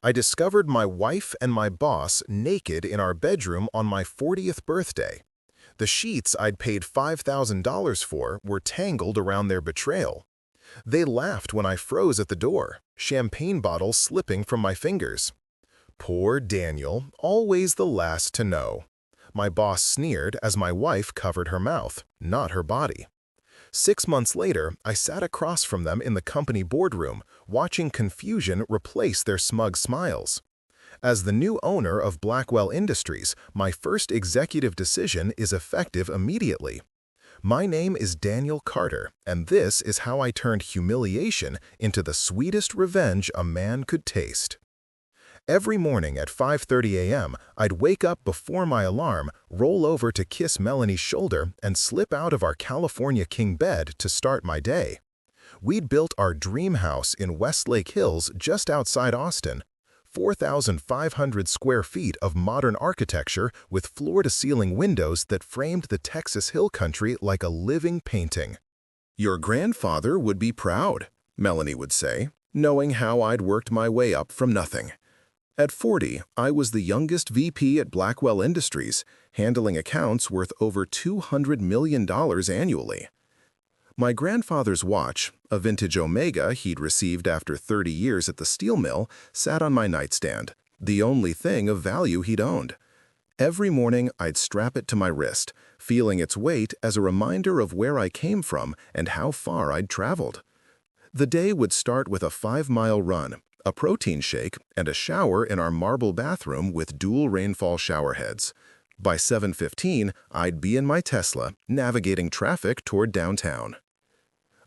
I discovered my wife and my boss naked in our bedroom on my 40th birthday. The sheets I'd paid $5,000 for were tangled around their betrayal. They laughed when I froze at the door, champagne bottles slipping from my fingers. Poor Daniel, always the last to know. My boss sneered as my wife covered her mouth, not her body. 6 months later, I sat across from them in the company boardroom, watching confusion replace their smug smiles. As the new owner of Blackwell Industries, my first executive decision is effective immediately. My name is Daniel Carter, and this is how I turned humiliation into the sweetest revenge a man could taste. Every morning at 5:30 a.m., I'd wake up before my alarm, roll over to kiss Melanie's shoulder, and slip out of our California king bed to start my day. We'd built our dream house in Westlake Hills just outside Austin, 4,500 square feet of modern architecture with floor-to-ceiling windows that framed the Texas hill country like a living painting. "Your grandfather would be proud," Melanie would say, knowing how I'd worked my way up from nothing. At 40, I was the youngest VP at Blackwell Industries, handling accounts worth over $200 million annually. My grandfather's watch, a vintage Omega he'd received after 30 years at the steel mill, sat on my nightstand, the only thing of value he'd owned. Every morning, I'd strap it to my wrist, feeling its weight as a reminder of where I came from and how far I'd traveled. The day would start with a 5-mile run, a protein shake, and a shower in our marble bathroom with dual rainfall shower heads. By 7:15, I'd be in my Tesla, navigating traffic toward downtown.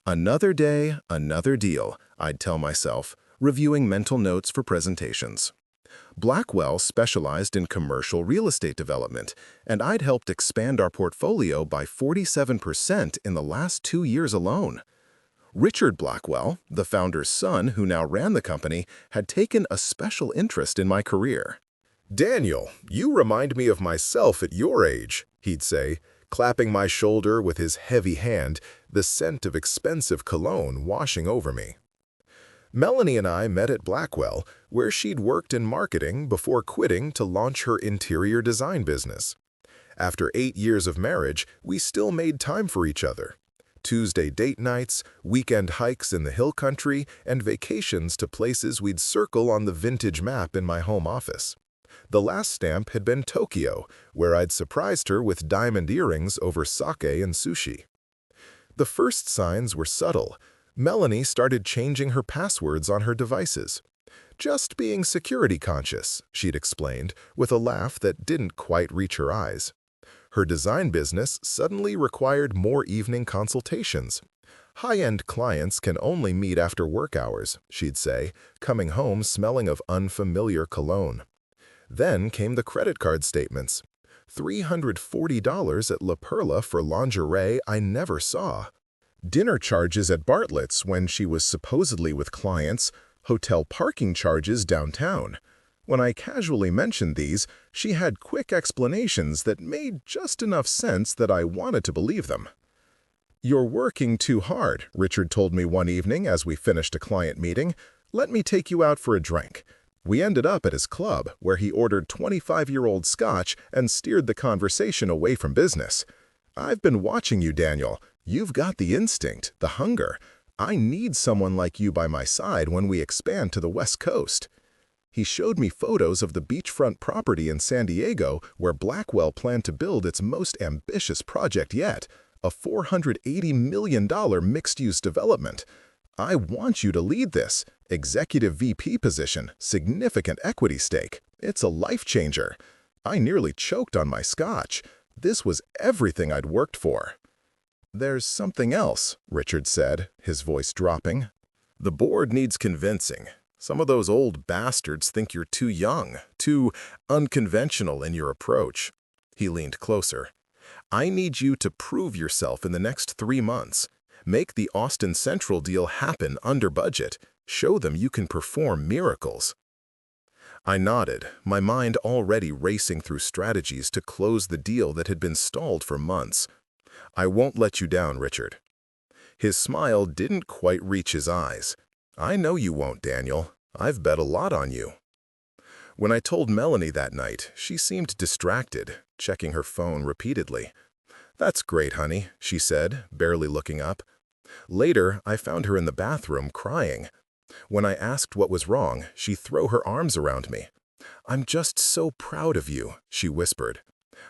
Another day, another deal, I'd tell myself, reviewing mental notes for presentations. Blackwell specialized in commercial real estate development, and I'd helped expand our portfolio by 47% in the last 2 years alone. Richard Blackwell, the founder's son who now ran the company, had taken a special interest in my career. "Daniel, you remind me of myself at your age," he'd say, clapping my shoulder with his heavy hand, the scent of expensive cologne washing over me. Melanie and I met at Blackwell, where she'd worked in marketing before quitting to launch her interior design business. After 8 years of marriage, we still made time for each other. Tuesday date nights, weekend hikes in the hill country, and vacations to places we'd circle on the vintage map in my home office. The last stamp had been Tokyo, where I'd surprised her with diamond earrings over sake and sushi. The first signs were subtle. Melanie started changing her passwords on her devices. "Just being security conscious," she'd explained, with a laugh that didn't quite reach her eyes. Her design business suddenly required more evening consultations. "High-end clients can only meet after work hours," she'd say, coming home smelling of unfamiliar cologne. Then came the credit card statements. $340 at La Perla for lingerie I never saw. Dinner charges at Bartlett's when she was supposedly with clients. Hotel parking charges downtown. When I casually mentioned these, she had quick explanations that made just enough sense that I wanted to believe them. "You're working too hard," Richard told me one evening as we finished a client meeting. "Let me take you out for a drink." We ended up at his club, where he ordered 25-year-old scotch and steered the conversation away from business. "I've been watching you, Daniel. You've got the instinct, the hunger. I need someone like you by my side when we expand to the West Coast." He showed me photos of the beachfront property in San Diego where Blackwell planned to build its most ambitious project yet, a $480 million mixed-use development. "I want you to lead this. Executive VP position, significant equity stake. It's a life-changer." I nearly choked on my scotch. This was everything I'd worked for. "There's something else," Richard said, his voice dropping. "The board needs convincing. Some of those old bastards think you're too young, too unconventional in your approach." He leaned closer. "I need you to prove yourself in the next 3 months. Make the Austin Central deal happen under budget. Show them you can perform miracles." I nodded, my mind already racing through strategies to close the deal that had been stalled for months. "I won't let you down, Richard." His smile didn't quite reach his eyes. "I know you won't, Daniel. I've bet a lot on you." When I told Melanie that night, she seemed distracted, checking her phone repeatedly. "That's great, honey," she said, barely looking up. Later, I found her in the bathroom crying. When I asked what was wrong, she threw her arms around me. "I'm just so proud of you," she whispered.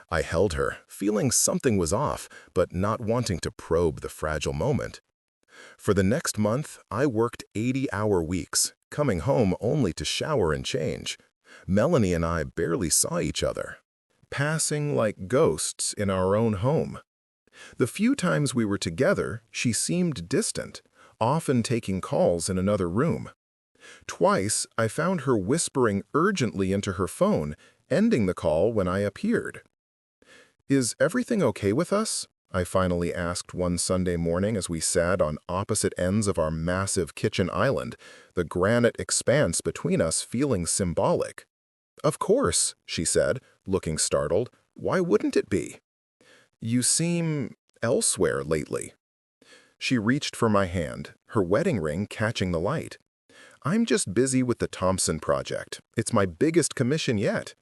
I held her, feeling something was off, but not wanting to probe the fragile moment. For the next month, I worked 80-hour weeks, coming home only to shower and change. Melanie and I barely saw each other, passing like ghosts in our own home. The few times we were together, she seemed distant, often taking calls in another room. Twice, I found her whispering urgently into her phone, ending the call when I appeared. "Is everything okay with us?" I finally asked one Sunday morning as we sat on opposite ends of our massive kitchen island, the granite expanse between us feeling symbolic. "Of course," she said, looking startled. "Why wouldn't it be?" "You seem elsewhere lately." She reached for my hand, her wedding ring catching the light. "I'm just busy with the Thompson project. It's my biggest commission yet."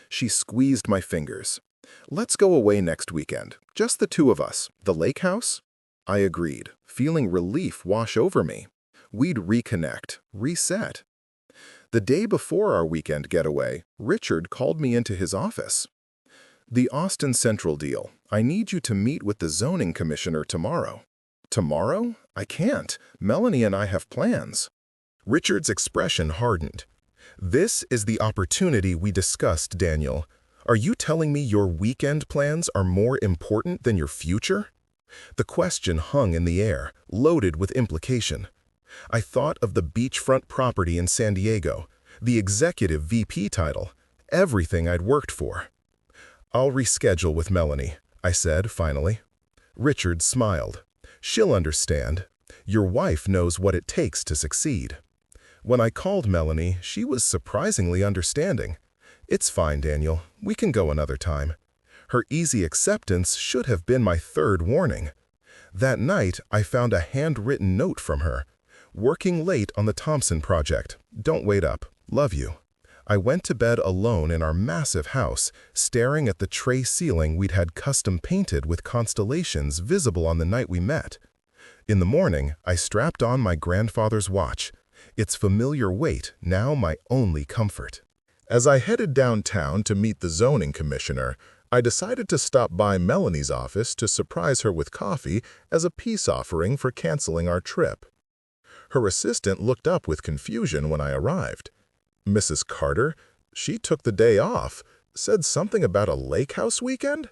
She squeezed my fingers. "Let's go away next weekend, just the two of us. The lake house?" I agreed, feeling relief wash over me. We'd reconnect, reset. The day before our weekend getaway, Richard called me into his office. "The Austin Central deal. I need you to meet with the zoning commissioner tomorrow." "Tomorrow? I can't. Melanie and I have plans." Richard's expression hardened. "This is the opportunity we discussed, Daniel. Are you telling me your weekend plans are more important than your future?" The question hung in the air, loaded with implication. I thought of the beachfront property in San Diego, the executive VP title, everything I'd worked for. "I'll reschedule with Melanie," I said finally. Richard smiled. "She'll understand. Your wife knows what it takes to succeed." When I called Melanie, she was surprisingly understanding. "It's fine, Daniel. We can go another time." Her easy acceptance should have been my third warning. That night, I found a handwritten note from her. "Working late on the Thompson project. Don't wait up. Love you." I went to bed alone in our massive house, staring at the tray ceiling we'd had custom painted with constellations visible on the night we met. In the morning, I strapped on my grandfather's watch, its familiar weight now my only comfort. As I headed downtown to meet the zoning commissioner, I decided to stop by Melanie's office to surprise her with coffee as a peace offering for canceling our trip. Her assistant looked up with confusion when I arrived. "Mrs. Carter? She took the day off, said something about a lake house weekend?"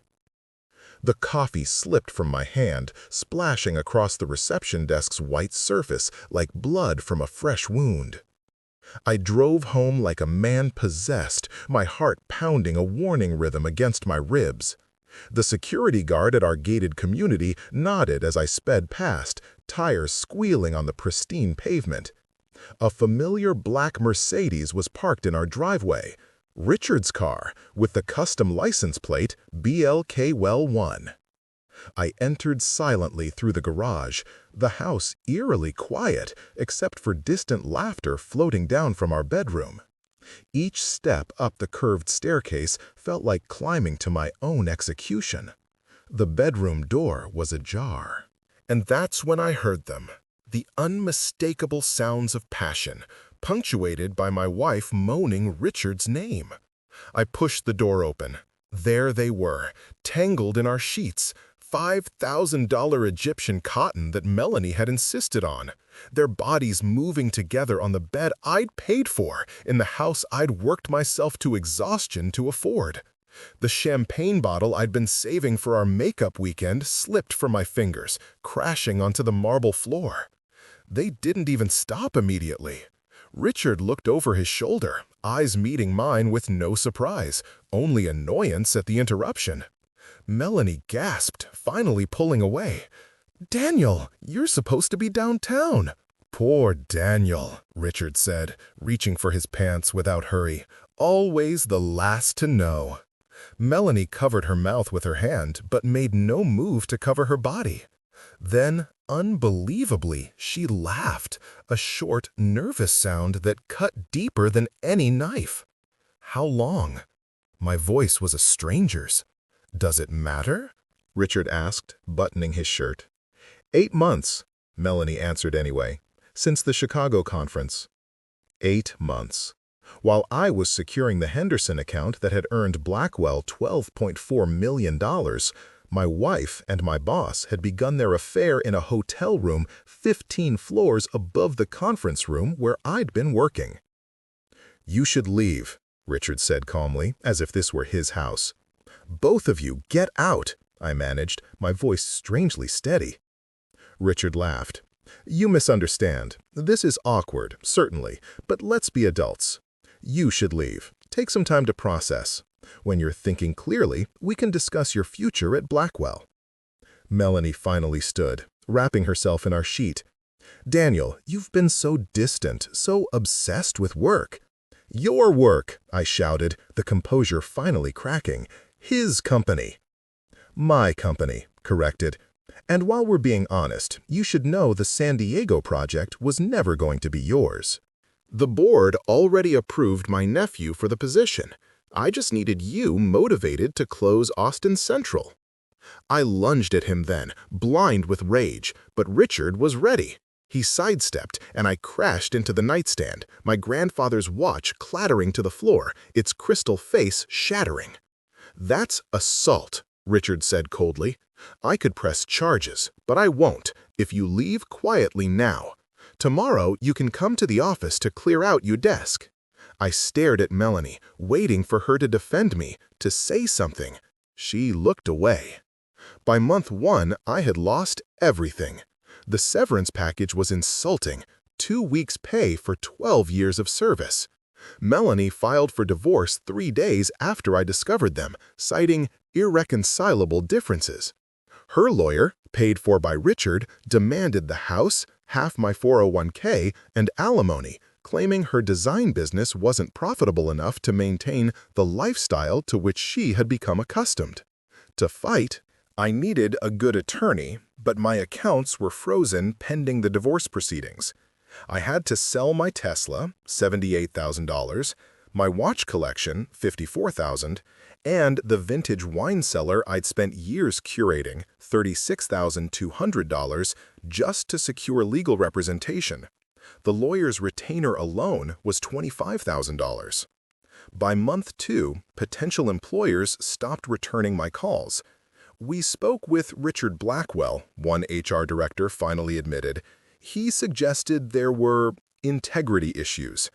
The coffee slipped from my hand, splashing across the reception desk's white surface like blood from a fresh wound. I drove home like a man possessed, my heart pounding a warning rhythm against my ribs. The security guard at our gated community nodded as I sped past, tires squealing on the pristine pavement. A familiar black Mercedes was parked in our driveway. Richard's car, with the custom license plate BLK-1. I entered silently through the garage, the house eerily quiet except for distant laughter floating down from our bedroom. Each step up the curved staircase felt like climbing to my own execution. The bedroom door was ajar. And that's when I heard them, the unmistakable sounds of passion, punctuated by my wife moaning Richard's name. I pushed the door open. There they were, tangled in our sheets, $5,000 Egyptian cotton that Melanie had insisted on, their bodies moving together on the bed I'd paid for in the house I'd worked myself to exhaustion to afford. The champagne bottle I'd been saving for our makeup weekend slipped from my fingers, crashing onto the marble floor. They didn't even stop immediately. Richard looked over his shoulder, eyes meeting mine with no surprise, only annoyance at the interruption. Melanie gasped, finally pulling away. "Daniel, you're supposed to be downtown." "Poor Daniel," Richard said, reaching for his pants without hurry. "Always the last to know." Melanie covered her mouth with her hand, but made no move to cover her body. Then, unbelievably, she laughed, a short, nervous sound that cut deeper than any knife. How long? My voice was a stranger's. Does it matter? Richard asked, buttoning his shirt. 8 months, Melanie answered anyway, since the Chicago conference. 8 months. While I was securing the Henderson account that had earned Blackwell $12.4 million, my wife and my boss had begun their affair in a hotel room 15 floors above the conference room where I'd been working. You should leave, Richard said calmly, as if this were his house. Both of you, get out, I managed, my voice strangely steady. Richard laughed. You misunderstand. This is awkward, certainly, but let's be adults. You should leave. Take some time to process. When you're thinking clearly, we can discuss your future at Blackwell. Melanie finally stood, wrapping herself in our sheet. Daniel, you've been so distant, so obsessed with work. Your work, I shouted, the composure finally cracking. His company. My company, corrected. And while we're being honest, you should know the San Diego project was never going to be yours. The board already approved my nephew for the position. I just needed you motivated to close Austin Central. I lunged at him then, blind with rage, but Richard was ready. He sidestepped, and I crashed into the nightstand, my grandfather's watch clattering to the floor, its crystal face shattering. That's assault, Richard said coldly. I could press charges, but I won't, if you leave quietly now. Tomorrow you can come to the office to clear out your desk. I stared at Melanie, waiting for her to defend me, to say something. She looked away. By month 1, I had lost everything. The severance package was insulting, 2 weeks' pay for 12 years of service. Melanie filed for divorce 3 days after I discovered them, citing irreconcilable differences. Her lawyer, paid for by Richard, demanded the house, half my 401k, and alimony, claiming her design business wasn't profitable enough to maintain the lifestyle to which she had become accustomed. To fight, I needed a good attorney, but my accounts were frozen pending the divorce proceedings. I had to sell my Tesla, $78,000, my watch collection, $54,000, and the vintage wine cellar I'd spent years curating, $36,200, just to secure legal representation. The lawyer's retainer alone was $25,000. By month 2, potential employers stopped returning my calls. We spoke with Richard Blackwell, one HR director finally admitted. He suggested there were integrity issues.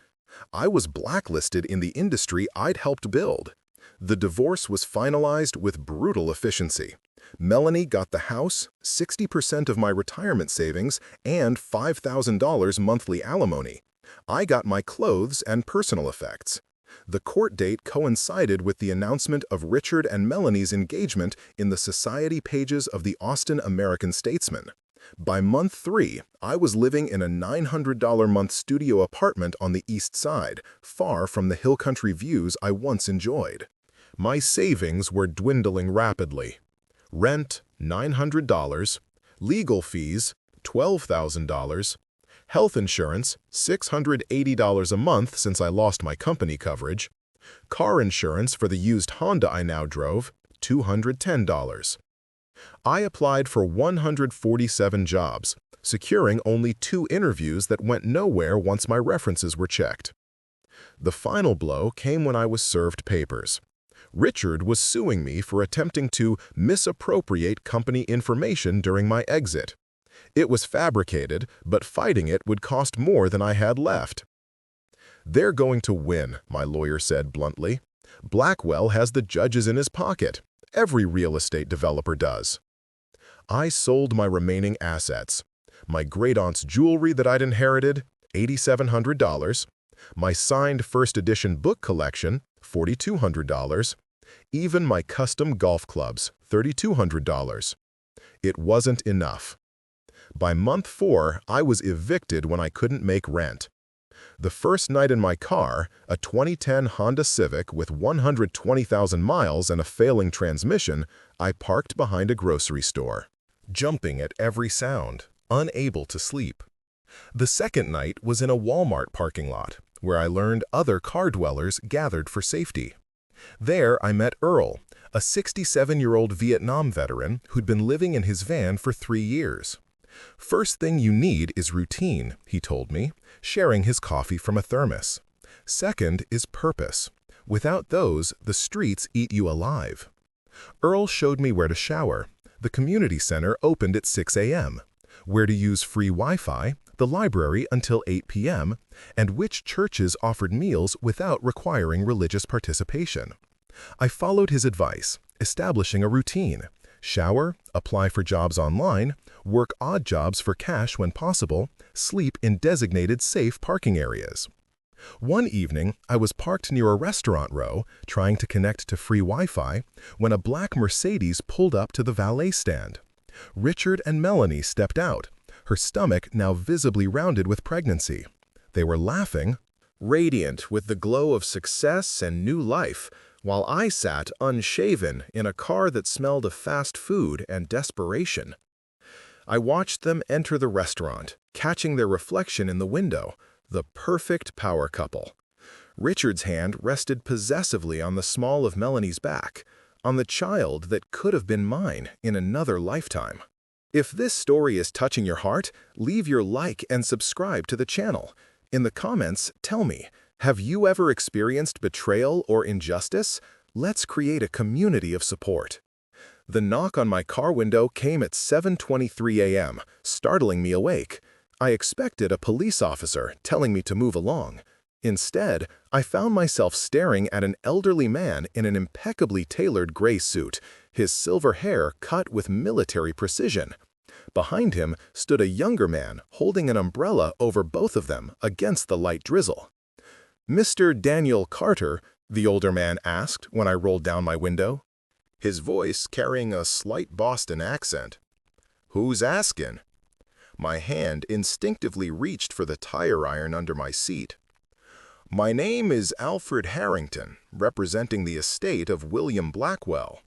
I was blacklisted in the industry I'd helped build. The divorce was finalized with brutal efficiency. Melanie got the house, 60% of my retirement savings, and $5,000 monthly alimony. I got my clothes and personal effects. The court date coincided with the announcement of Richard and Melanie's engagement in the society pages of the Austin American-Statesman. By month 3, I was living in a $900-month studio apartment on the east side, far from the hill country views I once enjoyed. My savings were dwindling rapidly. Rent, $900, legal fees, $12,000, health insurance, $680 a month since I lost my company coverage, car insurance for the used Honda I now drove, $210. I applied for 147 jobs, securing only 2 interviews that went nowhere once my references were checked. The final blow came when I was served papers. Richard was suing me for attempting to misappropriate company information during my exit. It was fabricated, but fighting it would cost more than I had left. They're going to win, my lawyer said bluntly. Blackwell has the judges in his pocket. Every real estate developer does. I sold my remaining assets. My great-aunt's jewelry that I'd inherited, $8,700. My signed first edition book collection, $4,200. Even my custom golf clubs, $3,200. It wasn't enough. By month 4, I was evicted when I couldn't make rent. The first night in my car, a 2010 Honda Civic with 120,000 miles and a failing transmission, I parked behind a grocery store, jumping at every sound, unable to sleep. The second night was in a Walmart parking lot, where I learned other car dwellers gathered for safety. There I met Earl, a 67-year-old Vietnam veteran who'd been living in his van for 3 years. "First thing you need is routine," he told me, sharing his coffee from a thermos. "Second is purpose. Without those, the streets eat you alive." Earl showed me where to shower. The community center opened at 6 a.m., where to use free Wi-Fi, the library until 8 p.m., and which churches offered meals without requiring religious participation. I followed his advice, establishing a routine: shower, apply for jobs online, work odd jobs for cash when possible, sleep in designated safe parking areas. One evening, I was parked near a restaurant row, trying to connect to free Wi-Fi, when a black Mercedes pulled up to the valet stand. Richard and Melanie stepped out, her stomach now visibly rounded with pregnancy. They were laughing, radiant with the glow of success and new life, while I sat unshaven in a car that smelled of fast food and desperation. I watched them enter the restaurant, catching their reflection in the window, the perfect power couple. Richard's hand rested possessively on the small of Melanie's back, on the child that could have been mine in another lifetime. If this story is touching your heart, leave your like and subscribe to the channel. In the comments, tell me, have you ever experienced betrayal or injustice? Let's create a community of support. The knock on my car window came at 7:23 a.m., startling me awake. I expected a police officer telling me to move along. Instead, I found myself staring at an elderly man in an impeccably tailored gray suit, his silver hair cut with military precision. Behind him stood a younger man holding an umbrella over both of them against the light drizzle. "Mr. Daniel Carter?" the older man asked when I rolled down my window, his voice carrying a slight Boston accent. "Who's askin'?" My hand instinctively reached for the tire iron under my seat. "My name is Alfred Harrington, representing the estate of William Blackwell."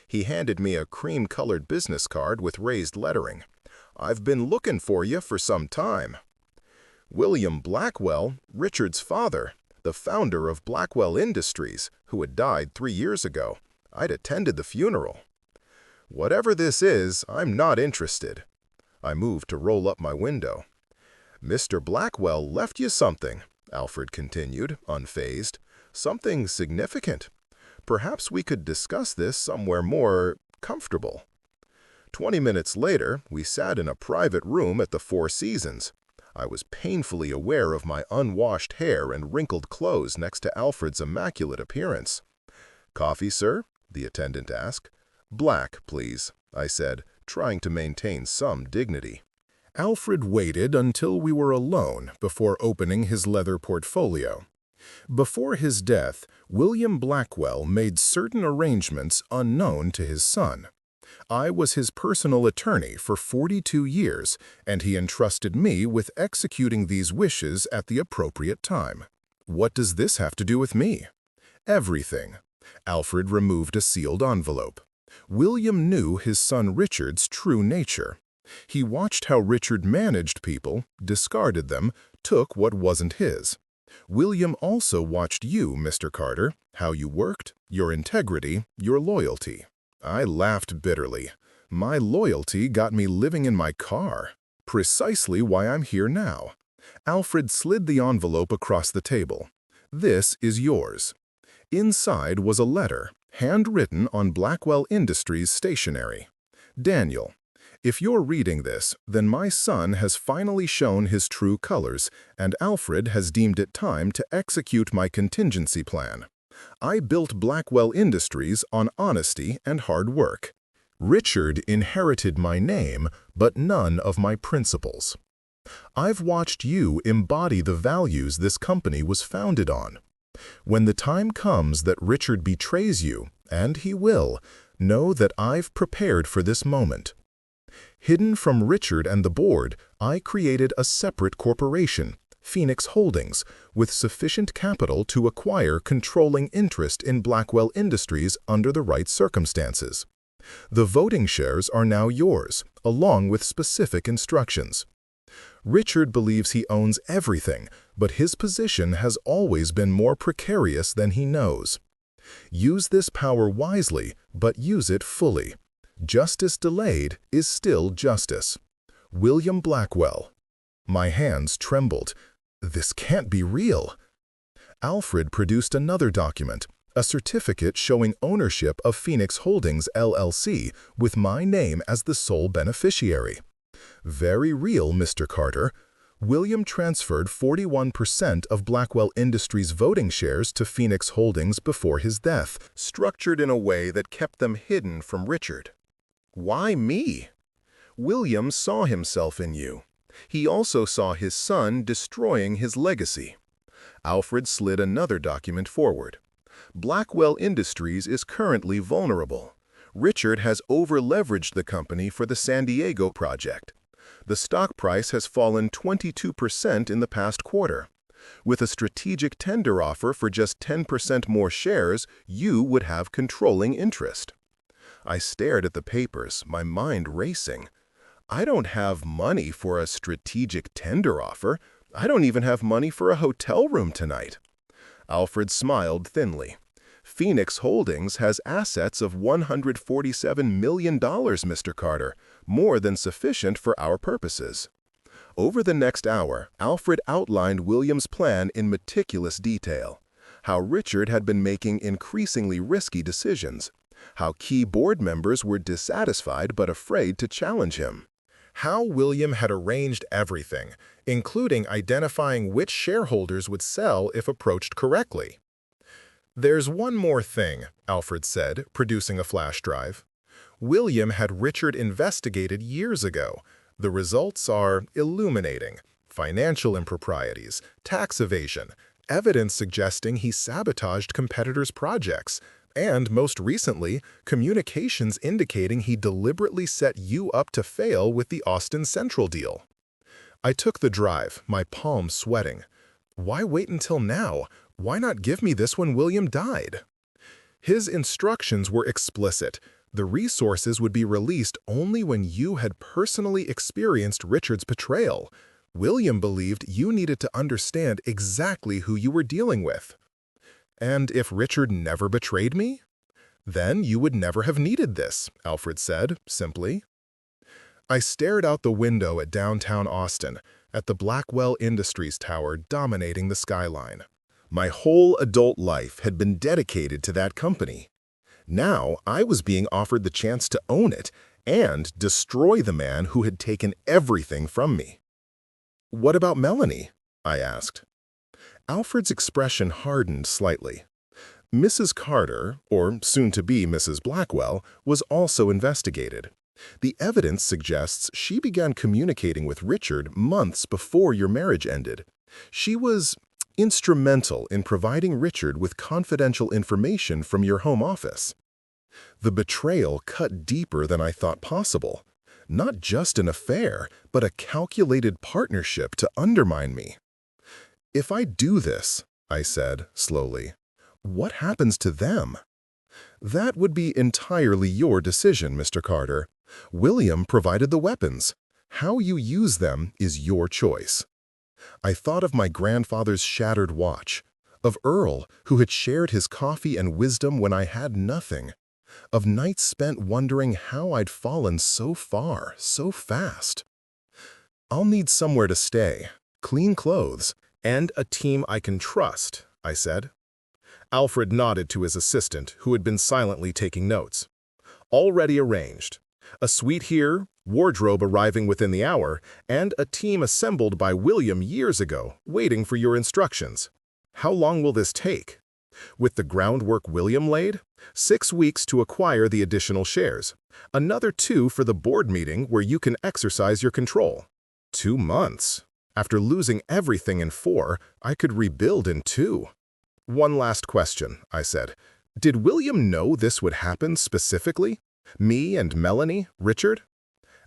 He handed me a cream-colored business card with raised lettering. "I've been looking for you for some time." William Blackwell, Richard's father, the founder of Blackwell Industries, who had died 3 years ago. I'd attended the funeral. "Whatever this is, I'm not interested." I moved to roll up my window. "Mr. Blackwell left you something," Alfred continued, unfazed. "Something significant. Perhaps we could discuss this somewhere more comfortable." 20 minutes later, we sat in a private room at the Four Seasons. I was painfully aware of my unwashed hair and wrinkled clothes next to Alfred's immaculate appearance. "Coffee, sir?" the attendant asked. "Black, please," I said, trying to maintain some dignity. Alfred waited until we were alone before opening his leather portfolio. Before his death, William Blackwell made certain arrangements unknown to his son. I was his personal attorney for 42 years, and he entrusted me with executing these wishes at the appropriate time. What does this have to do with me? Everything. Alfred removed a sealed envelope. William knew his son Richard's true nature. He watched how Richard managed people, discarded them, took what wasn't his. William also watched you, Mr. Carter, how you worked, your integrity, your loyalty. I laughed bitterly. My loyalty got me living in my car. Precisely why I'm here now. Alfred slid the envelope across the table. "This is yours." Inside was a letter, handwritten on Blackwell Industries stationery. "Daniel, if you're reading this, then my son has finally shown his true colors, and Alfred has deemed it time to execute my contingency plan. I built Blackwell Industries on honesty and hard work. Richard inherited my name, but none of my principles. I've watched you embody the values this company was founded on. When the time comes that Richard betrays you, and he will, know that I've prepared for this moment. Hidden from Richard and the board, I created a separate corporation, Phoenix Holdings, with sufficient capital to acquire controlling interest in Blackwell Industries under the right circumstances. The voting shares are now yours, along with specific instructions. Richard believes he owns everything, but his position has always been more precarious than he knows. Use this power wisely, but use it fully. Justice delayed is still justice. William Blackwell. My hands trembled. This can't be real. Alfred produced another document, a certificate showing ownership of Phoenix Holdings, LLC, with my name as the sole beneficiary. Very real, Mr. Carter. William transferred 41% of Blackwell Industries' voting shares to Phoenix Holdings before his death, structured in a way that kept them hidden from Richard. Why me? William saw himself in you. He also saw his son destroying his legacy. Alfred slid another document forward. Blackwell Industries is currently vulnerable. Richard has over-leveraged the company for the San Diego project. The stock price has fallen 22% in the past quarter. With a strategic tender offer for just 10% more shares, you would have controlling interest. I stared at the papers, my mind racing. I don't have money for a strategic tender offer. I don't even have money for a hotel room tonight. Alfred smiled thinly. Phoenix Holdings has assets of $147 million, Mr. Carter, more than sufficient for our purposes. Over the next hour, Alfred outlined William's plan in meticulous detail. How Richard had been making increasingly risky decisions. How key board members were dissatisfied but afraid to challenge him. How William had arranged everything, including identifying which shareholders would sell if approached correctly. There's one more thing, Alfred said, producing a flash drive. William had Richard investigated years ago. The results are illuminating. Financial improprieties, tax evasion, evidence suggesting he sabotaged competitors' projects, and, most recently, communications indicating he deliberately set you up to fail with the Austin Central deal. I took the drive, my palms sweating. Why wait until now? Why not give me this when William died? His instructions were explicit. The resources would be released only when you had personally experienced Richard's betrayal. William believed you needed to understand exactly who you were dealing with. And if Richard never betrayed me? Then you would never have needed this, Alfred said, simply. I stared out the window at downtown Austin, at the Blackwell Industries tower dominating the skyline. My whole adult life had been dedicated to that company. Now I was being offered the chance to own it and destroy the man who had taken everything from me. What about Melanie? I asked. Alfred's expression hardened slightly. Mrs. Carter, or soon-to-be Mrs. Blackwell, was also investigated. The evidence suggests she began communicating with Richard months before your marriage ended. She was instrumental in providing Richard with confidential information from your home office. The betrayal cut deeper than I thought possible. Not just an affair, but a calculated partnership to undermine me. If I do this, I said slowly, what happens to them? That would be entirely your decision, Mr. Carter. William provided the weapons. How you use them is your choice. I thought of my grandfather's shattered watch, of Earl, who had shared his coffee and wisdom when I had nothing, of nights spent wondering how I'd fallen so far, so fast. I'll need somewhere to stay, clean clothes, and a team I can trust, I said. Alfred nodded to his assistant, who had been silently taking notes. Already arranged. A suite here, wardrobe arriving within the hour, and a team assembled by William years ago, waiting for your instructions. How long will this take? With the groundwork William laid, 6 weeks to acquire the additional shares. Another 2 for the board meeting where you can exercise your control. 2 months. After losing everything in 4, I could rebuild in 2. One last question, I said. Did William know this would happen specifically? Me and Melanie, Richard?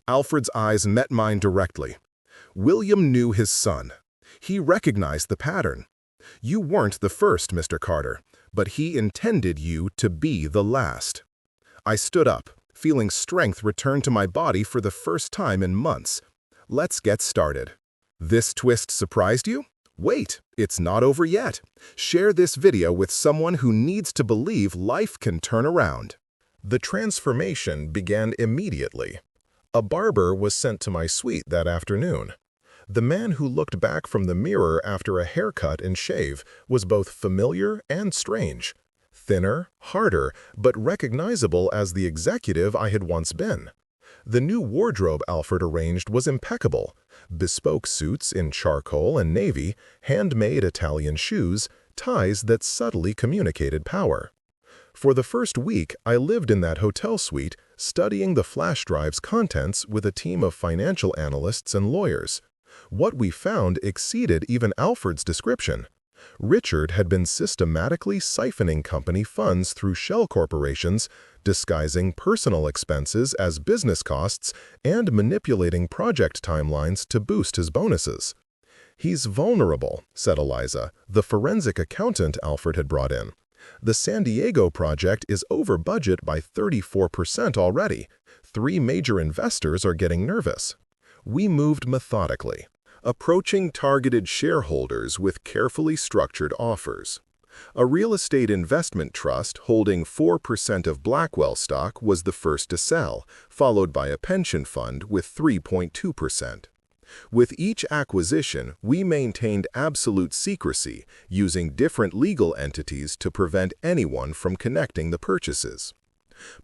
Alfred's eyes met mine directly. William knew his son. He recognized the pattern. You weren't the first, Mr. Carter, but he intended you to be the last. I stood up, feeling strength return to my body for the first time in months. Let's get started. This twist surprised you? Wait, it's not over yet. Share this video with someone who needs to believe life can turn around. The transformation began immediately. A barber was sent to my suite that afternoon. The man who looked back from the mirror after a haircut and shave was both familiar and strange. Thinner, harder, but recognizable as the executive I had once been. The new wardrobe Alfred arranged was impeccable. Bespoke suits in charcoal and navy, handmade Italian shoes, ties that subtly communicated power. For the first week, I lived in that hotel suite, studying the flash drive's contents with a team of financial analysts and lawyers. What we found exceeded even Alfred's description. Richard had been systematically siphoning company funds through shell corporations, disguising personal expenses as business costs, and manipulating project timelines to boost his bonuses. "He's vulnerable," said Eliza, the forensic accountant Alfred had brought in. "The San Diego project is over budget by 34% already. 3 major investors are getting nervous." We moved methodically, approaching targeted shareholders with carefully structured offers. A real estate investment trust holding 4% of Blackwell stock was the first to sell, followed by a pension fund with 3.2%. With each acquisition, we maintained absolute secrecy, using different legal entities to prevent anyone from connecting the purchases.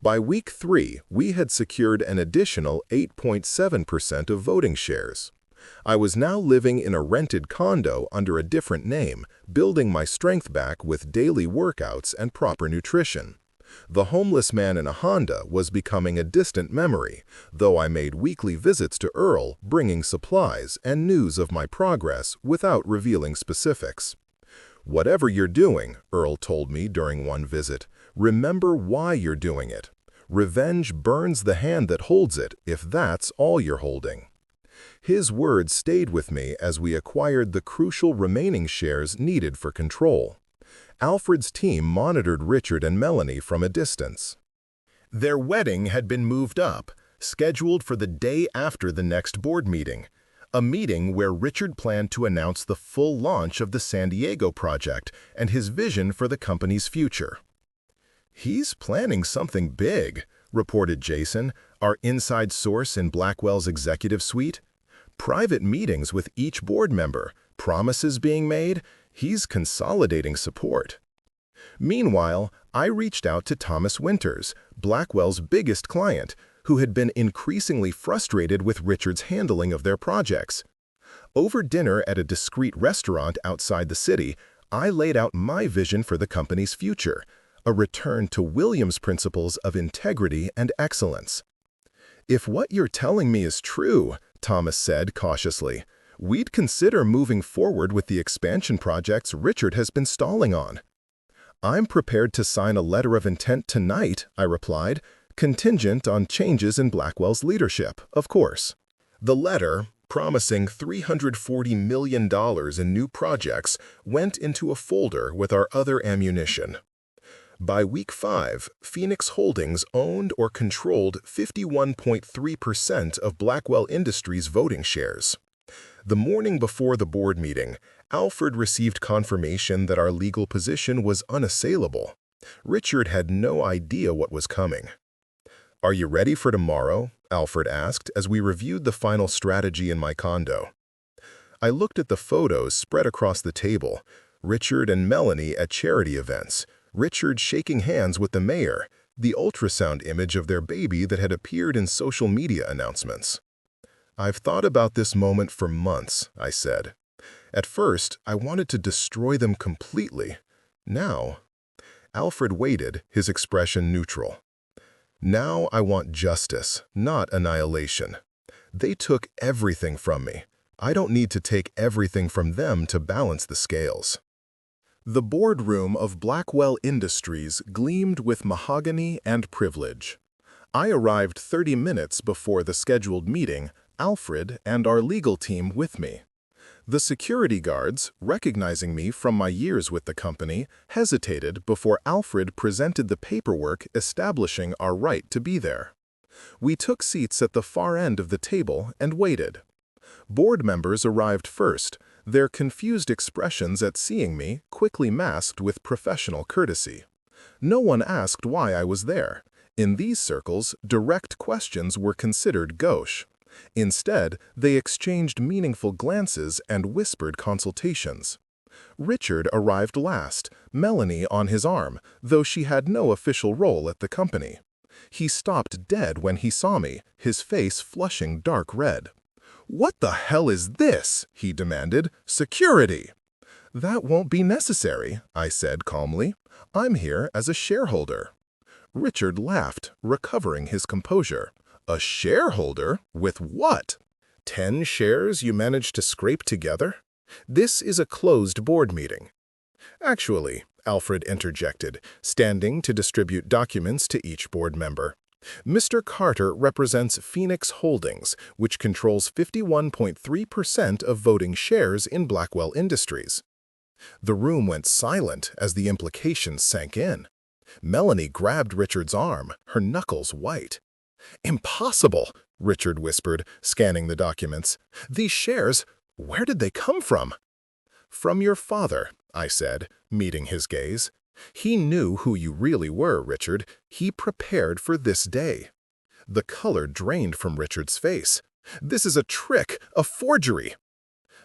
By week 3, we had secured an additional 8.7% of voting shares. I was now living in a rented condo under a different name, building my strength back with daily workouts and proper nutrition. The homeless man in a Honda was becoming a distant memory, though I made weekly visits to Earl, bringing supplies and news of my progress without revealing specifics. "Whatever you're doing," Earl told me during one visit, "remember why you're doing it. Revenge burns the hand that holds it, if that's all you're holding." His words stayed with me as we acquired the crucial remaining shares needed for control. Alfred's team monitored Richard and Melanie from a distance. Their wedding had been moved up, scheduled for the day after the next board meeting, a meeting where Richard planned to announce the full launch of the San Diego project and his vision for the company's future. "He's planning something big," reported Jason, our inside source in Blackwell's executive suite. "Private meetings with each board member, promises being made, he's consolidating support." Meanwhile, I reached out to Thomas Winters, Blackwell's biggest client, who had been increasingly frustrated with Richard's handling of their projects. Over dinner at a discreet restaurant outside the city, I laid out my vision for the company's future, a return to Williams' principles of integrity and excellence. "If what you're telling me is true," Thomas said cautiously, "we'd consider moving forward with the expansion projects Richard has been stalling on." "I'm prepared to sign a letter of intent tonight," I replied, "contingent on changes in Blackwell's leadership, of course." The letter, promising $340 million in new projects, went into a folder with our other ammunition. By week 5, Phoenix Holdings owned or controlled 51.3% of Blackwell Industries' voting shares. The morning before the board meeting, Alfred received confirmation that our legal position was unassailable. Richard had no idea what was coming. "Are you ready for tomorrow?" Alfred asked as we reviewed the final strategy in my condo. I looked at the photos spread across the table, Richard and Melanie at charity events, Richard shaking hands with the mayor, the ultrasound image of their baby that had appeared in social media announcements. "I've thought about this moment for months," I said. "At first, I wanted to destroy them completely. Now—" Alfred waited, his expression neutral. "Now I want justice, not annihilation. They took everything from me. I don't need to take everything from them to balance the scales." The boardroom of Blackwell Industries gleamed with mahogany and privilege. I arrived 30 minutes before the scheduled meeting, Alfred and our legal team with me. The security guards, recognizing me from my years with the company, hesitated before Alfred presented the paperwork establishing our right to be there. We took seats at the far end of the table and waited. Board members arrived first, their confused expressions at seeing me quickly masked with professional courtesy. No one asked why I was there. In these circles, direct questions were considered gauche. Instead, they exchanged meaningful glances and whispered consultations. Richard arrived last, Melanie on his arm, though she had no official role at the company. He stopped dead when he saw me, his face flushing dark red. "What the hell is this?" he demanded. "Security!" "That won't be necessary," I said calmly. "I'm here as a shareholder." Richard laughed, recovering his composure. "A shareholder? With what? 10 shares you managed to scrape together? This is a closed board meeting." "Actually," Alfred interjected, standing to distribute documents to each board member, "Mr. Carter represents Phoenix Holdings, which controls 51.3% of voting shares in Blackwell Industries." The room went silent as the implications sank in. Melanie grabbed Richard's arm, her knuckles white. "Impossible," Richard whispered, scanning the documents. "These shares, where did they come from?" "From your father," I said, meeting his gaze. "He knew who you really were, Richard. He prepared for this day." The color drained from Richard's face. "This is a trick, a forgery."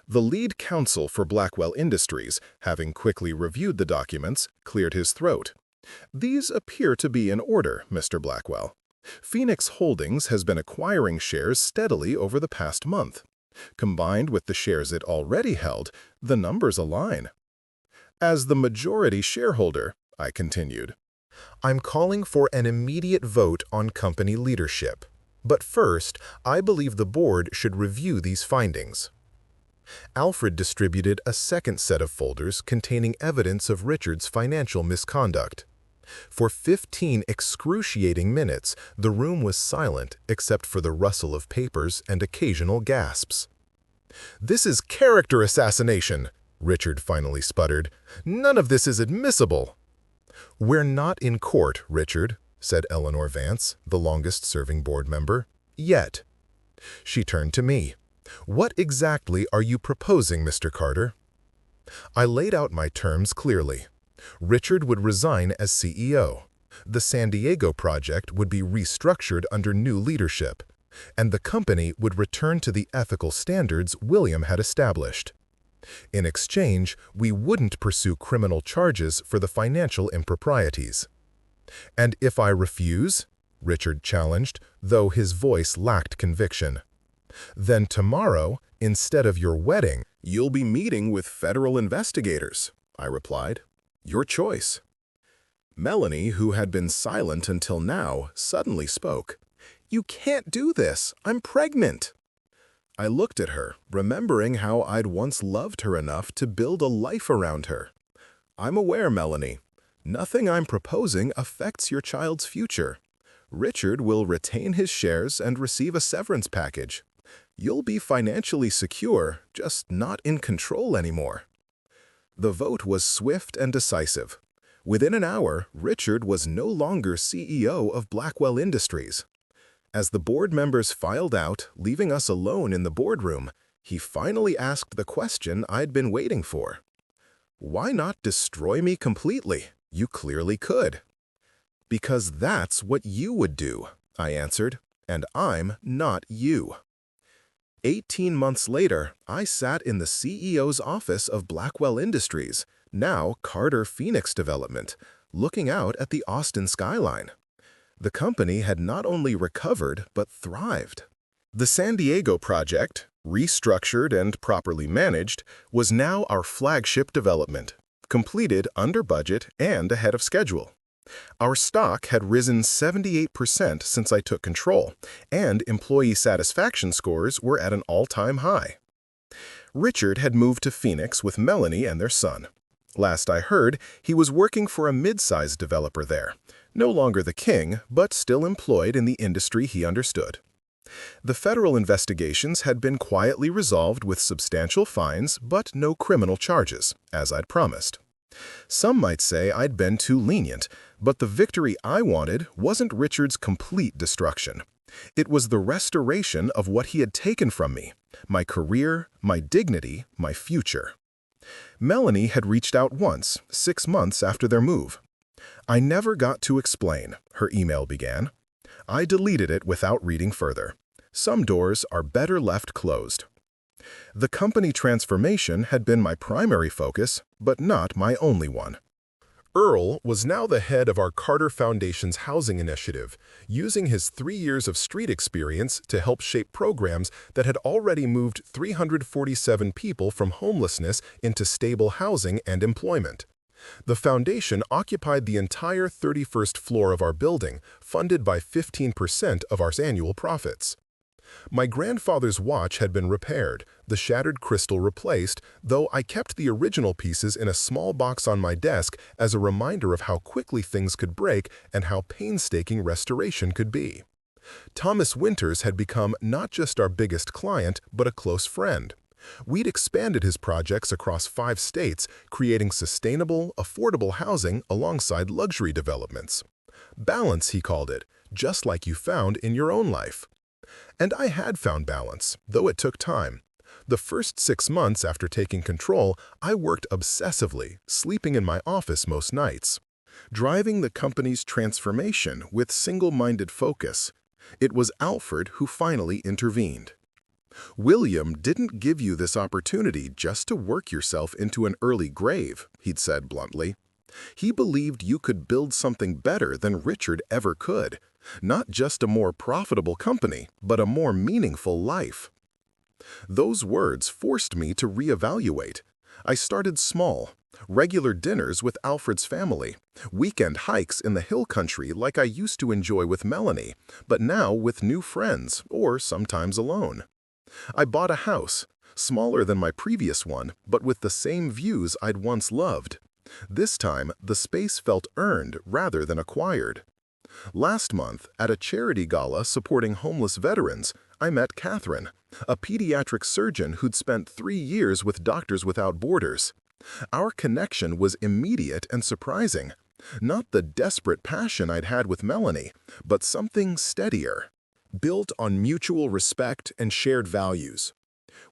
The lead counsel for Blackwell Industries, having quickly reviewed the documents, cleared his throat. "These appear to be in order, Mr. Blackwell. Phoenix Holdings has been acquiring shares steadily over the past month. Combined with the shares it already held, the numbers align." "As the majority shareholder," I continued, "I'm calling for an immediate vote on company leadership. But first, I believe the board should review these findings." Alfred distributed a second set of folders containing evidence of Richard's financial misconduct. For 15 excruciating minutes, the room was silent except for the rustle of papers and occasional gasps. "This is character assassination," Richard finally sputtered. "None of this is admissible." "We're not in court, Richard," said Eleanor Vance, the longest-serving board member. "Yet." She turned to me. "What exactly are you proposing, Mr. Carter?" I laid out my terms clearly. Richard would resign as CEO. The San Diego project would be restructured under new leadership, and the company would return to the ethical standards William had established. In exchange, we wouldn't pursue criminal charges for the financial improprieties. "And if I refuse?" Richard challenged, though his voice lacked conviction. "Then tomorrow, instead of your wedding, you'll be meeting with federal investigators," I replied. "Your choice." Melanie, who had been silent until now, suddenly spoke. "You can't do this. I'm pregnant." I looked at her, remembering how I'd once loved her enough to build a life around her. "I'm aware, Melanie. Nothing I'm proposing affects your child's future. Richard will retain his shares and receive a severance package. You'll be financially secure, just not in control anymore." The vote was swift and decisive. Within an hour, Richard was no longer CEO of Blackwell Industries. As the board members filed out, leaving us alone in the boardroom, he finally asked the question I'd been waiting for. "Why not destroy me completely? You clearly could." "Because that's what you would do," I answered, "and I'm not you." 18 months later, I sat in the CEO's office of Blackwell Industries, now Carter Phoenix Development, looking out at the Austin skyline. The company had not only recovered, but thrived. The San Diego project, restructured and properly managed, was now our flagship development, completed under budget and ahead of schedule. Our stock had risen 78% since I took control, and employee satisfaction scores were at an all-time high. Richard had moved to Phoenix with Melanie and their son. Last I heard, he was working for a mid-sized developer there, no longer the king, but still employed in the industry he understood. The federal investigations had been quietly resolved with substantial fines, but no criminal charges, as I'd promised. Some might say I'd been too lenient, but the victory I wanted wasn't Richard's complete destruction. It was the restoration of what he had taken from me, my career, my dignity, my future. Melanie had reached out once, 6 months after their move. "I never got to explain," her email began. I deleted it without reading further. Some doors are better left closed. The company transformation had been my primary focus, but not my only one. Earl was now the head of our Carter Foundation's housing initiative, using his 3 years of street experience to help shape programs that had already moved 347 people from homelessness into stable housing and employment. The foundation occupied the entire 31st floor of our building, funded by 15% of our annual profits. My grandfather's watch had been repaired, the shattered crystal replaced, though I kept the original pieces in a small box on my desk as a reminder of how quickly things could break and how painstaking restoration could be. Thomas Winters had become not just our biggest client, but a close friend. We'd expanded his projects across 5 states, creating sustainable, affordable housing alongside luxury developments. Balance, he called it, just like you found in your own life. And I had found balance, though it took time. The first 6 months after taking control, I worked obsessively, sleeping in my office most nights. Driving the company's transformation with single-minded focus, it was Alfred who finally intervened. "William didn't give you this opportunity just to work yourself into an early grave," he'd said bluntly. "He believed you could build something better than Richard ever could. Not just a more profitable company, but a more meaningful life." Those words forced me to reevaluate. I started small. Regular dinners with Alfred's family, weekend hikes in the hill country like I used to enjoy with Melanie, but now with new friends, or sometimes alone. I bought a house, smaller than my previous one, but with the same views I'd once loved. This time, the space felt earned rather than acquired. Last month, at a charity gala supporting homeless veterans, I met Catherine, a pediatric surgeon who'd spent 3 years with Doctors Without Borders. Our connection was immediate and surprising. Not the desperate passion I'd had with Melanie, but something steadier, built on mutual respect and shared values.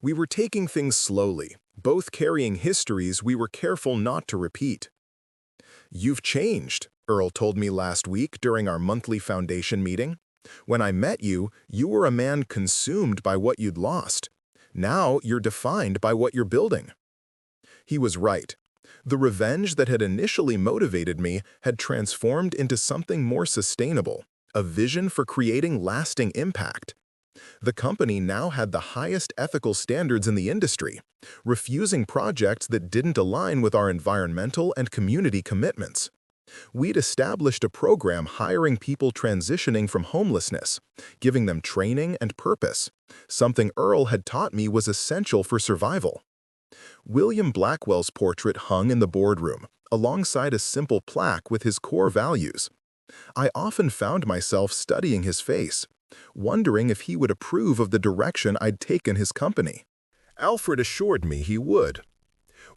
We were taking things slowly, both carrying histories we were careful not to repeat. "You've changed," Earl told me last week during our monthly foundation meeting. "When I met you, you were a man consumed by what you'd lost. Now you're defined by what you're building." He was right. The revenge that had initially motivated me had transformed into something more sustainable, a vision for creating lasting impact. The company now had the highest ethical standards in the industry, refusing projects that didn't align with our environmental and community commitments. We'd established a program hiring people transitioning from homelessness, giving them training and purpose, something Earl had taught me was essential for survival. William Blackwell's portrait hung in the boardroom, alongside a simple plaque with his core values. I often found myself studying his face, wondering if he would approve of the direction I'd taken his company. Alfred assured me he would.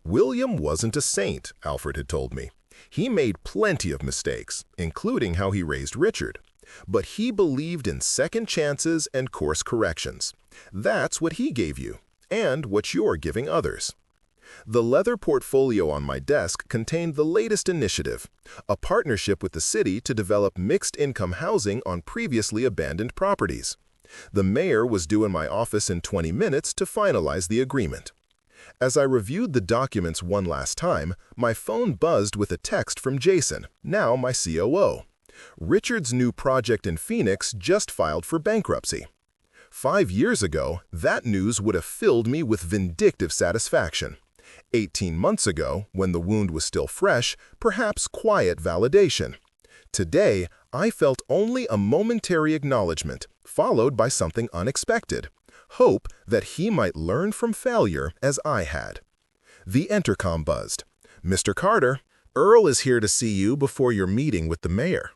"William wasn't a saint," Alfred had told me. "He made plenty of mistakes, including how he raised Richard. But he believed in second chances and course corrections. That's what he gave you, and what you're giving others." The leather portfolio on my desk contained the latest initiative, a partnership with the city to develop mixed-income housing on previously abandoned properties. The mayor was due in my office in 20 minutes to finalize the agreement. As I reviewed the documents one last time, my phone buzzed with a text from Jason, now my COO. Richard's new project in Phoenix just filed for bankruptcy. 5 years ago, that news would have filled me with vindictive satisfaction. 18 months ago, when the wound was still fresh, perhaps quiet validation. Today, I felt only a momentary acknowledgement, followed by something unexpected. Hope that he might learn from failure as I had. The intercom buzzed. "Mr. Carter, Earl is here to see you before your meeting with the mayor."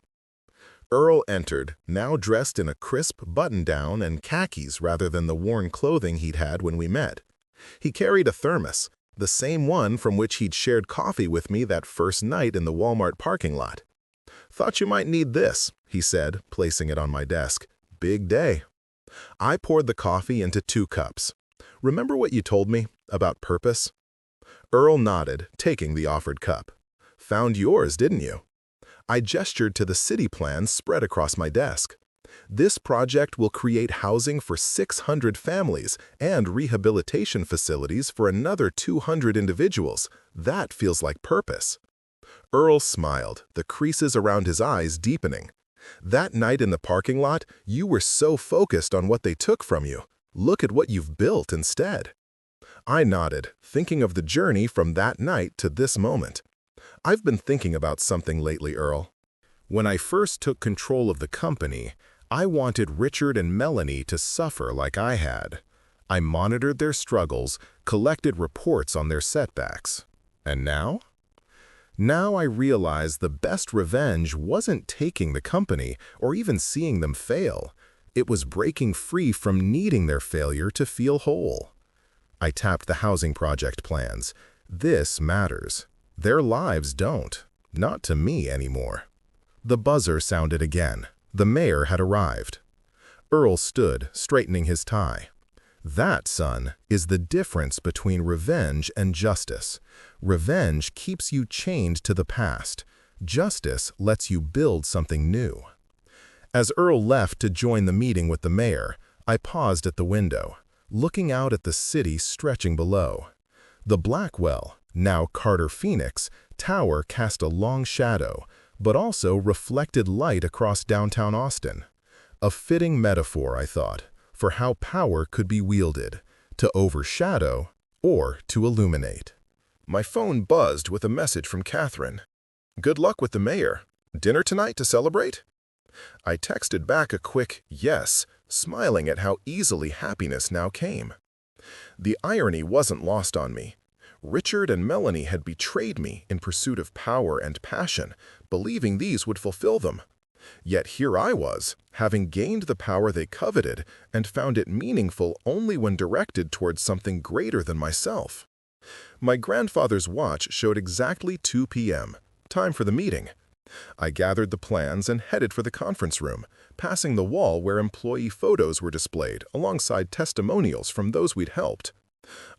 Earl entered, now dressed in a crisp button-down and khakis rather than the worn clothing he'd had when we met. He carried a thermos, the same one from which he'd shared coffee with me that first night in the Walmart parking lot. "Thought you might need this," he said, placing it on my desk. big day. I poured the coffee into 2 cups. Remember what you told me about purpose? Earl nodded, taking the offered cup. Found yours, didn't you? I gestured to the city plans spread across my desk. This project will create housing for 600 families and rehabilitation facilities for another 200 individuals. That feels like purpose. Earl smiled, the creases around his eyes deepening. That night in the parking lot, you were so focused on what they took from you. Look at what you've built instead. I nodded, thinking of the journey from that night to this moment. I've been thinking about something lately, Earl. When I first took control of the company, I wanted Richard and Melanie to suffer like I had. I monitored their struggles, collected reports on their setbacks. And now? Now I realize the best revenge wasn't taking the company or even seeing them fail. It was breaking free from needing their failure to feel whole. I tapped the housing project plans. This matters. Their lives don't. Not to me anymore. The buzzer sounded again. The mayor had arrived. Earl stood, straightening his tie. That, son, is the difference between revenge and justice. Revenge keeps you chained to the past. Justice lets you build something new. As Earl left to join the meeting with the mayor, I paused at the window, looking out at the city stretching below. The Blackwell, now Carter Phoenix, tower cast a long shadow, but also reflected light across downtown Austin. A fitting metaphor, I thought, for how power could be wielded, to overshadow or to illuminate. My phone buzzed with a message from Catherine. Good luck with the mayor. Dinner tonight to celebrate? I texted back a quick yes, smiling at how easily happiness now came. The irony wasn't lost on me. Richard and Melanie had betrayed me in pursuit of power and passion, believing these would fulfill them. Yet here I was, having gained the power they coveted and found it meaningful only when directed towards something greater than myself. My grandfather's watch showed exactly 2 p.m., time for the meeting. I gathered the plans and headed for the conference room, passing the wall where employee photos were displayed alongside testimonials from those we'd helped.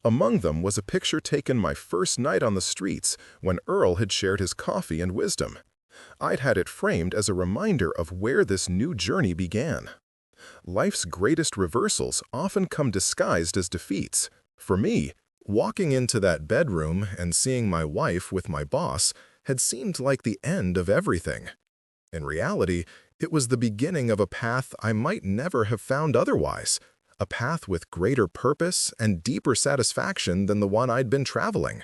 Among them was a picture taken my first night on the streets when Earl had shared his coffee and wisdom. I'd had it framed as a reminder of where this new journey began. Life's greatest reversals often come disguised as defeats. For me, walking into that bedroom and seeing my wife with my boss had seemed like the end of everything. In reality, it was the beginning of a path I might never have found otherwise, a path with greater purpose and deeper satisfaction than the one I'd been traveling.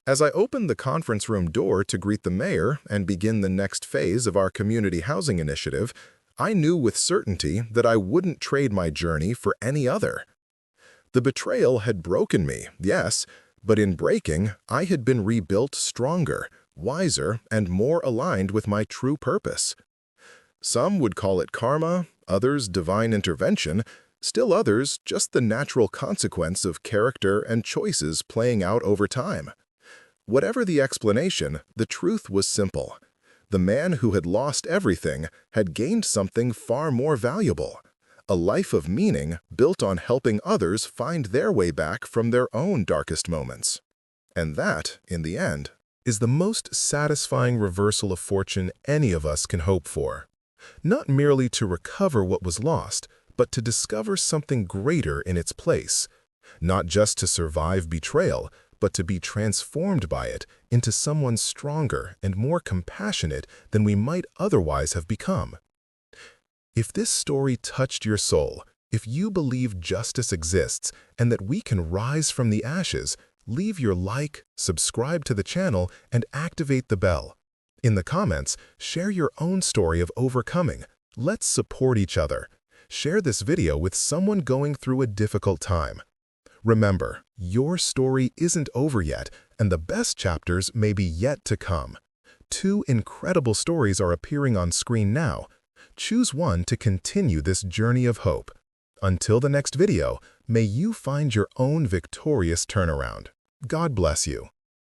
As I opened the conference room door to greet the mayor and begin the next phase of our community housing initiative, I knew with certainty that I wouldn't trade my journey for any other. The betrayal had broken me, yes, but in breaking, I had been rebuilt stronger, wiser, and more aligned with my true purpose. Some would call it karma, others divine intervention, still others just the natural consequence of character and choices playing out over time. Whatever the explanation, the truth was simple. The man who had lost everything had gained something far more valuable, a life of meaning built on helping others find their way back from their own darkest moments. And that, in the end, is the most satisfying reversal of fortune any of us can hope for. Not merely to recover what was lost, but to discover something greater in its place. Not just to survive betrayal, but to be transformed by it into someone stronger and more compassionate than we might otherwise have become. If this story touched your soul, if you believe justice exists and that we can rise from the ashes, leave your like, subscribe to the channel, and activate the bell. In the comments, share your own story of overcoming. Let's support each other. Share this video with someone going through a difficult time. Remember, your story isn't over yet, and the best chapters may be yet to come. 2 incredible stories are appearing on screen now. Choose one to continue this journey of hope. Until the next video, may you find your own victorious turnaround. God bless you.